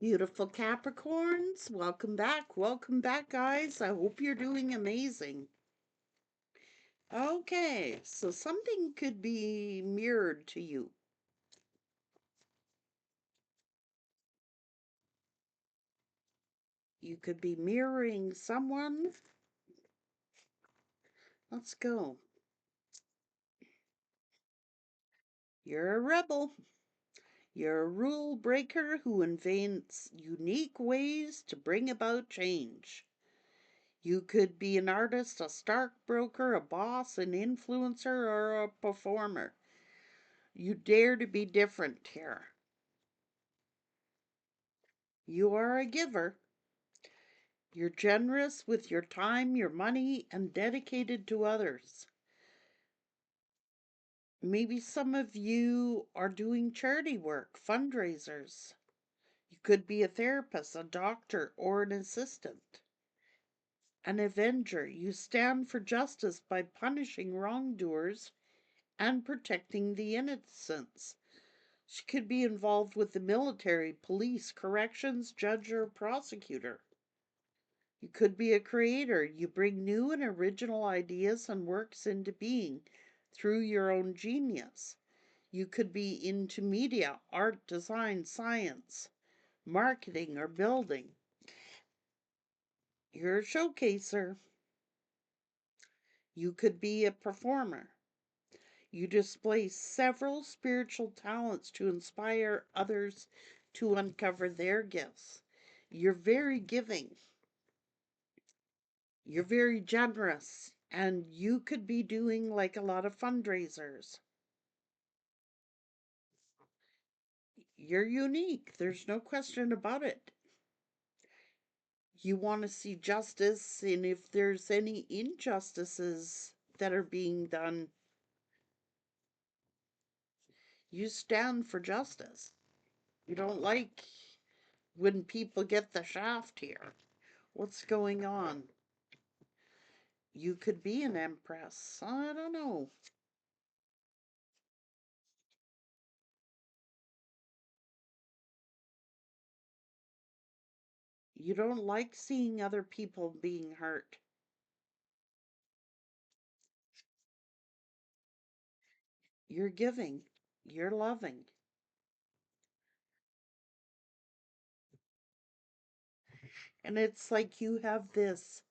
Beautiful Capricorns, welcome back. Welcome back, guys. I hope you're doing amazing. Okay, so something could be mirrored to you. You could be mirroring someone. Let's go. You're a rebel. You're a rule breaker who invents unique ways to bring about change. You could be an artist, a stockbroker, a boss, an influencer, or a performer. You dare to be different here. You are a giver. You're generous with your time, your money, and dedicated to others. Maybe some of you are doing charity work, fundraisers. You could be a therapist, a doctor, or an assistant. An avenger. You stand for justice by punishing wrongdoers and protecting the innocents. She could be involved with the military, police, corrections, judge, or prosecutor. You could be a creator. You bring new and original ideas and works into being through your own genius. You could be into media, art, design, science, marketing, or building. You're a showcaser. You could be a performer. You display several spiritual talents to inspire others to uncover their gifts. You're very giving. You're very generous, and you could be doing like a lot of fundraisers. You're unique. There's no question about it. You want to see justice, and if there's any injustices that are being done, you stand for justice. You don't like when people get the shaft here. What's going on? You could be an empress. I don't know. You don't like seeing other people being hurt. You're giving. You're loving. And it's like you have this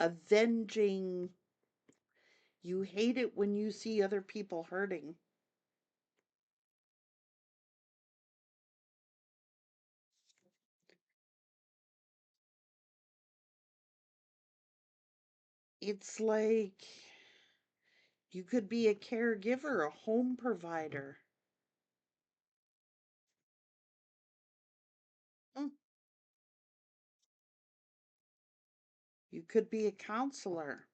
avenging. You hate it when you see other people hurting. It's like you could be a caregiver, a home provider. Hmm. You could be a counselor.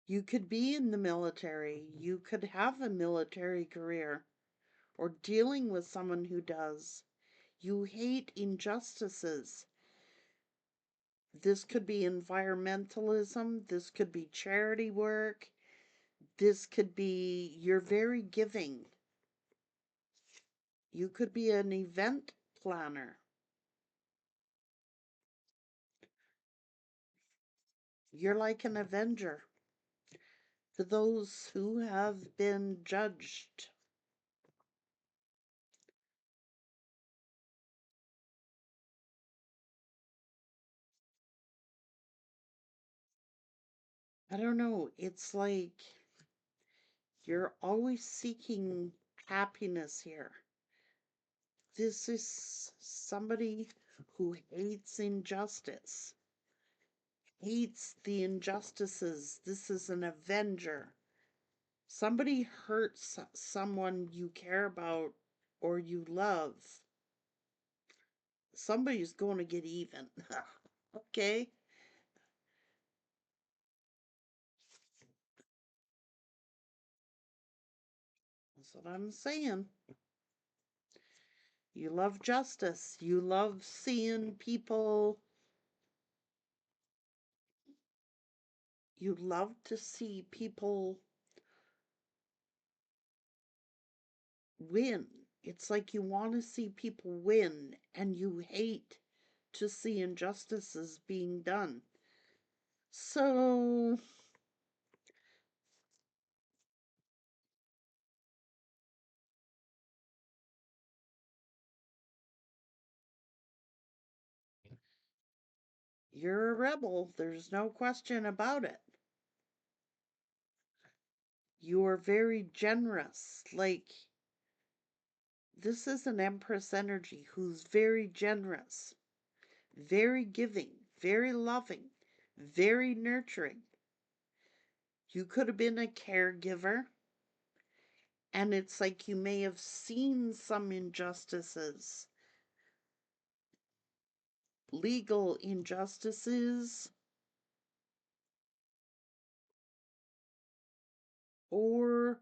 You could be in the military. You could have a military career or dealing with someone who does. You hate injustices. This could be environmentalism. This could be charity work. This could be you're very giving. You could be an event planner. You're like an avenger to those who have been judged. I don't know. It's like you're always seeking happiness here. This is somebody who hates injustice, hates the injustices. This is an avenger. Somebody hurts someone you care about or you love. Somebody's going to get even. Okay? That's what I'm saying. You love justice. You love seeing people. You love to see people win. It's like you want to see people win and you hate to see injustices being done. So, you're a rebel. There's no question about it. You're very generous. Like, this is an Empress energy who's very generous, very giving, very loving, very nurturing. You could have been a caregiver, and it's like you may have seen some injustices, legal injustices, or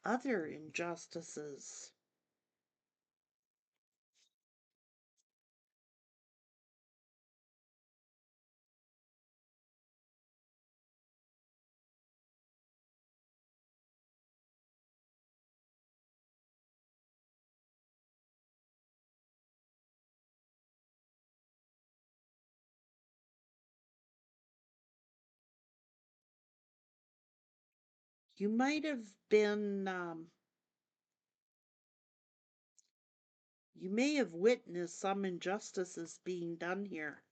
other injustices. You might have been, you may have witnessed some injustices being done here.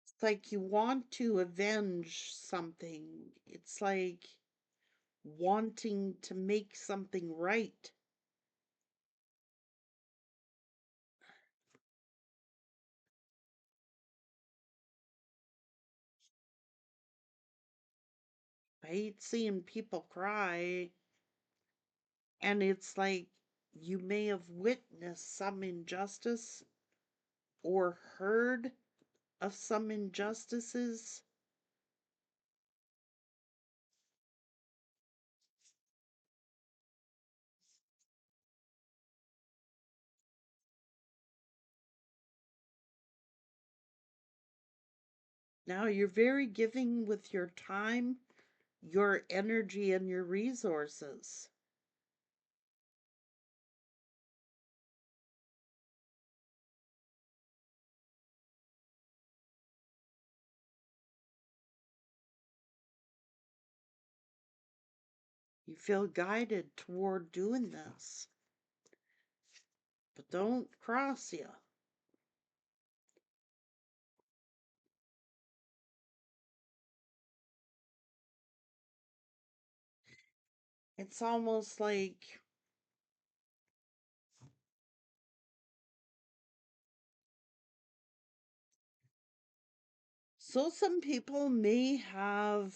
It's like you want to avenge something. It's like wanting to make something right. I hate seeing people cry, and it's like you may have witnessed some injustice or heard of some injustices. Now you're very giving with your time, your energy, and your resources. You feel guided toward doing this, but don't cross you. It's almost like, so some people may have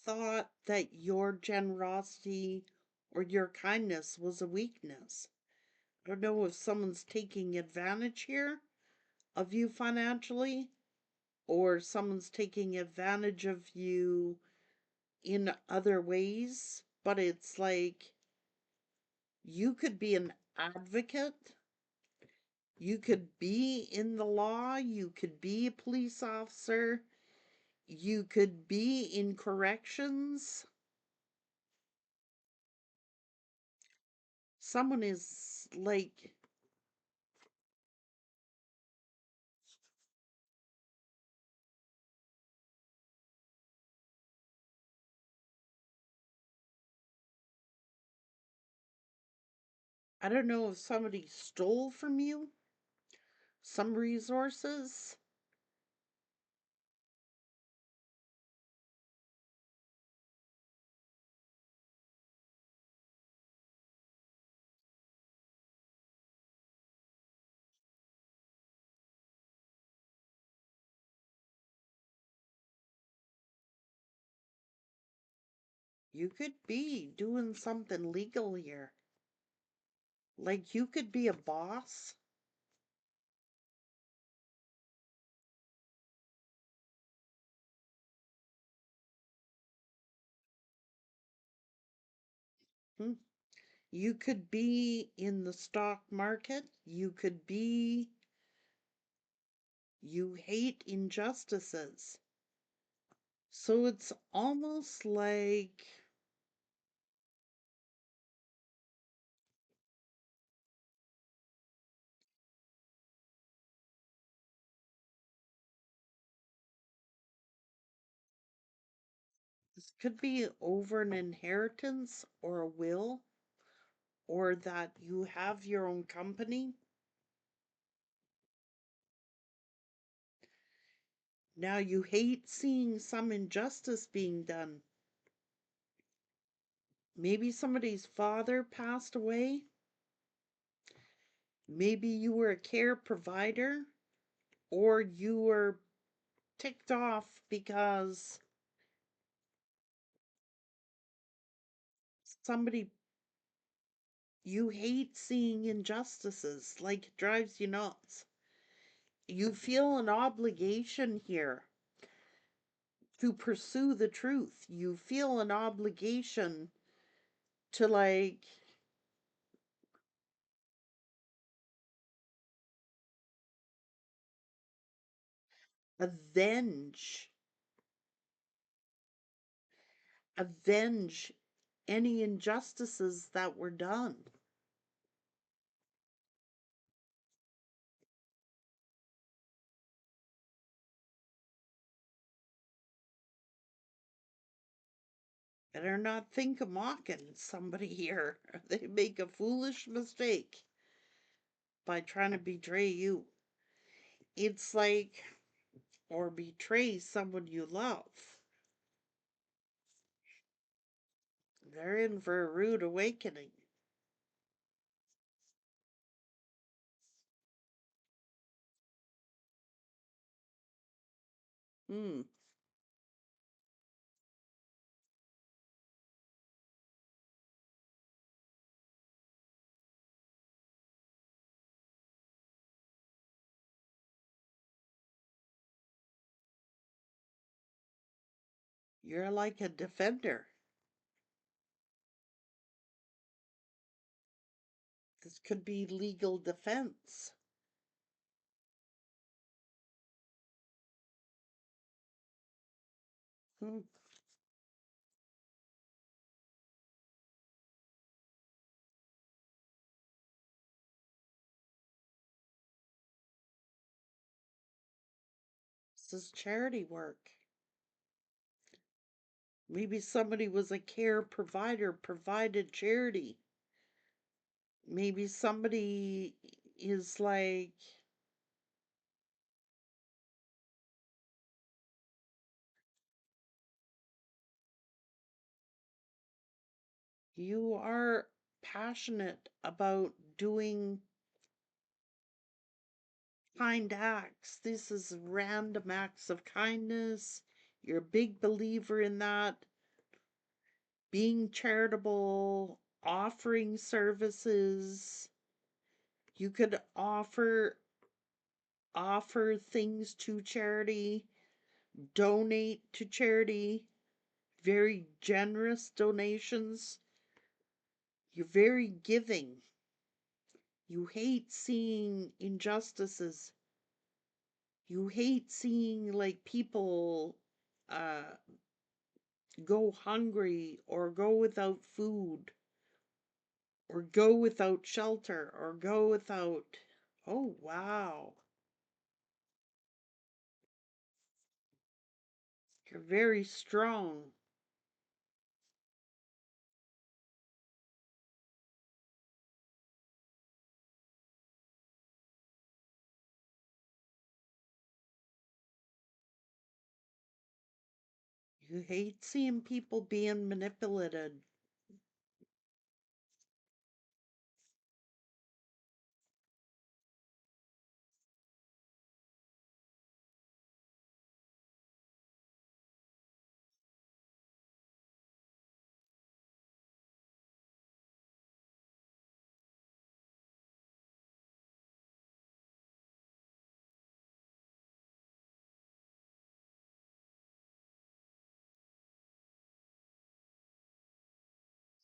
thought that your generosity or your kindness was a weakness. I don't know if someone's taking advantage here of you financially, or someone's taking advantage of you in other ways, but it's like you could be an advocate, you could be in the law, you could be a police officer, you could be in corrections. Someone is like, I don't know if somebody stole from you some resources. You could be doing something legal here. Like you could be a boss. Hmm. You could be in the stock market. You could be You hate injustices. So it's almost like this could be over an inheritance or a will, or that you have your own company. Now you hate seeing some injustice being done. Maybe somebody's father passed away. Maybe you were a care provider, or you were ticked off because somebody, you hate seeing injustices, like it drives you nuts. You feel an obligation here to pursue the truth. You feel an obligation to, like, avenge, avenge any injustices that were done. And are not think of mocking somebody here. They make a foolish mistake by trying to betray you. It's like, or betray someone you love. They're in for a rude awakening. Hmm. You're like a defender. This could be legal defense. Hmm. This is charity work. Maybe somebody was a care provider, provided charity. Maybe somebody is like, you are passionate about doing kind acts. This is random acts of kindness. You're a big believer in that. Being charitable, offering services. You could offer things to charity, donate to charity, very generous donations. You're very giving. You hate seeing injustices. You hate seeing, like, people uh go hungry or go without food or go without shelter or go without. Oh, wow. You're very strong. You hate seeing people being manipulated.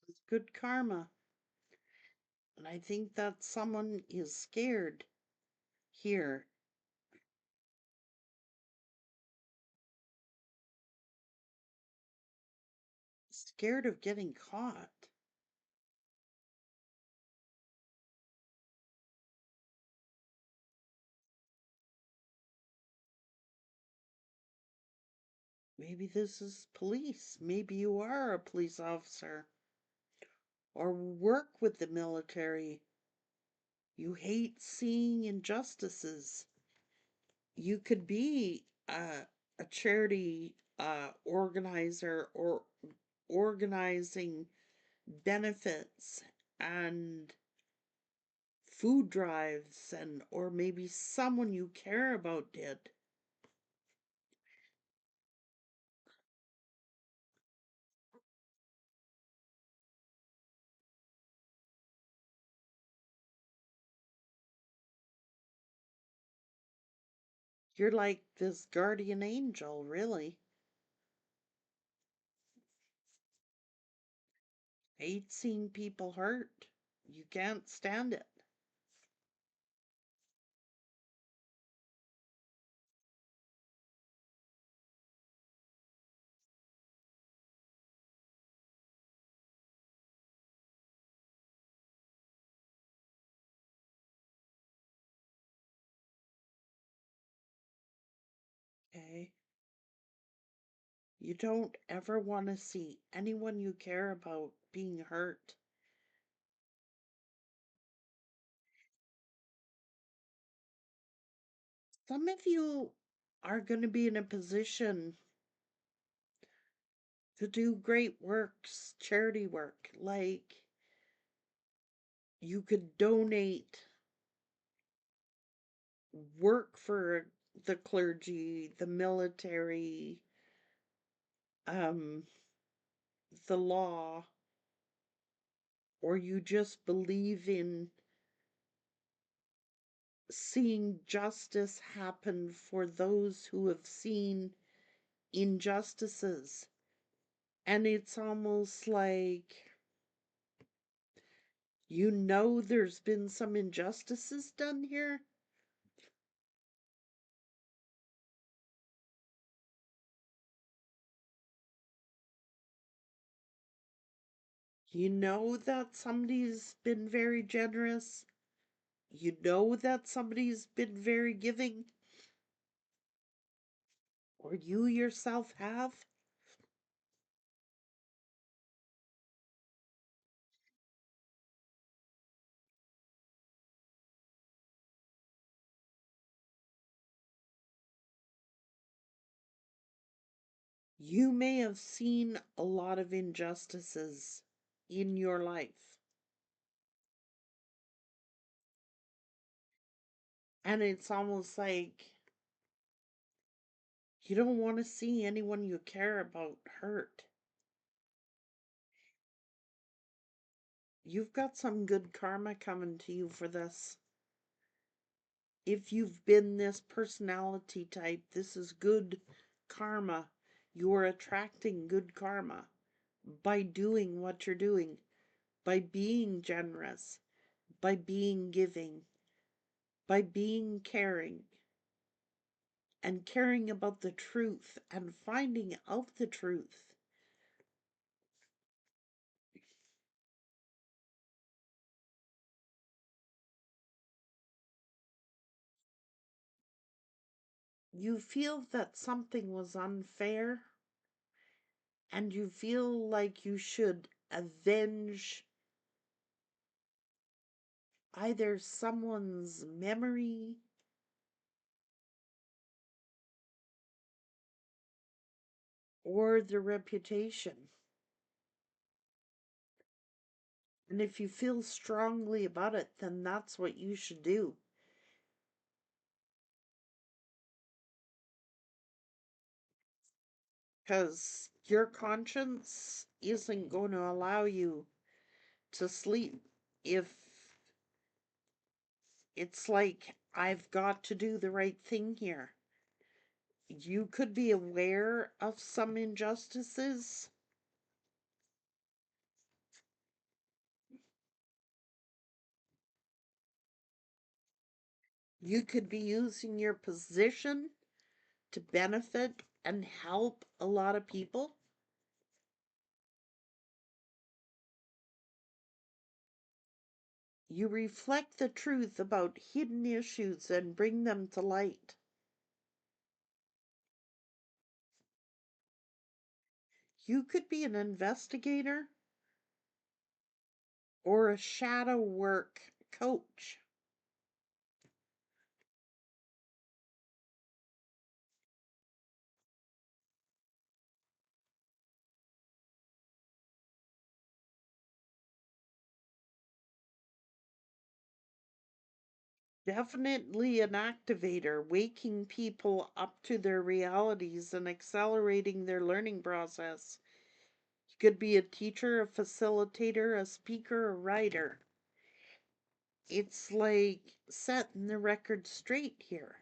It's good karma. And I think that someone is scared here. scared of getting caught. Maybe this is police. Maybe you are a police officer or work with the military. You hate seeing injustices. You could be a charity organizer or organizing benefits and food drives, and or maybe someone you care about did. You're like this guardian angel, really. Hate seeing people hurt. You can't stand it. Okay? You don't ever want to see anyone you care about being hurt. Some of you are going to be in a position to do great works, charity work, like you could donate work for the clergy, the military, um, the law, or you just believe in seeing justice happen for those who have seen injustices. And it's almost like you know there's been some injustices done here. You know that somebody's been very generous. You know that somebody's been very giving, or you yourself have. You may have seen a lot of injustices in your life. And it's almost like you don't want to see anyone you care about hurt. You've got some good karma coming to you for this. If you've been this personality type, this is good karma. You're attracting good karma by doing what you're doing, by being generous, by being giving, by being caring, and caring about the truth and finding out the truth. You feel that something was unfair, and you feel like you should avenge either someone's memory or the reputation. And if you feel strongly about it, then that's what you should do. Because your conscience isn't going to allow you to sleep if it's like, I've got to do the right thing here. You could be aware of some injustices. You could be using your position to benefit and help a lot of people. You reflect the truth about hidden issues and bring them to light. You could be an investigator or a shadow work coach. Definitely an activator, waking people up to their realities and accelerating their learning process. You could be a teacher, a facilitator, a speaker, a writer. It's like setting the record straight here.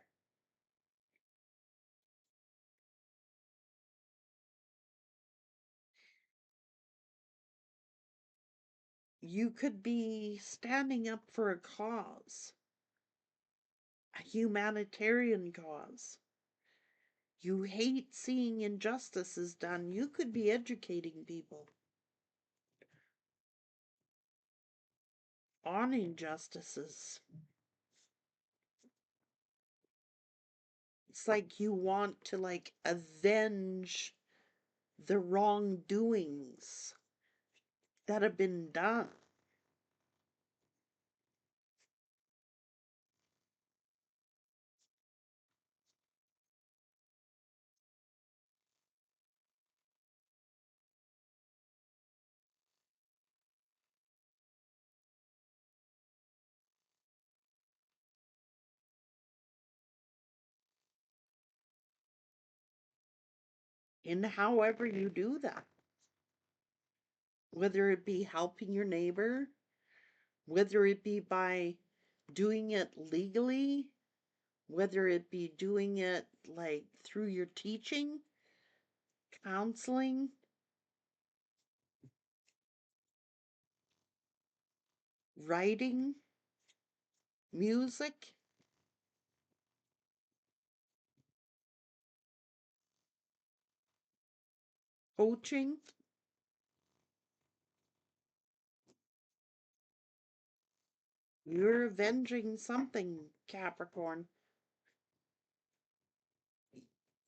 You could be standing up for a cause, a humanitarian cause. You hate seeing injustices done. You could be educating people on injustices. It's like you want to avenge the wrongdoings that have been done. In however you do that, whether it be helping your neighbor, whether it be by doing it legally, whether it be doing it through your teaching, counseling, writing, music, coaching. You're avenging something, Capricorn,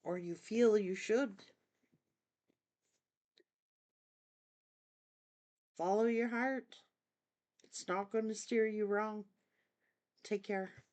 or you feel you should. Follow your heart. It's not going to steer you wrong. Take care.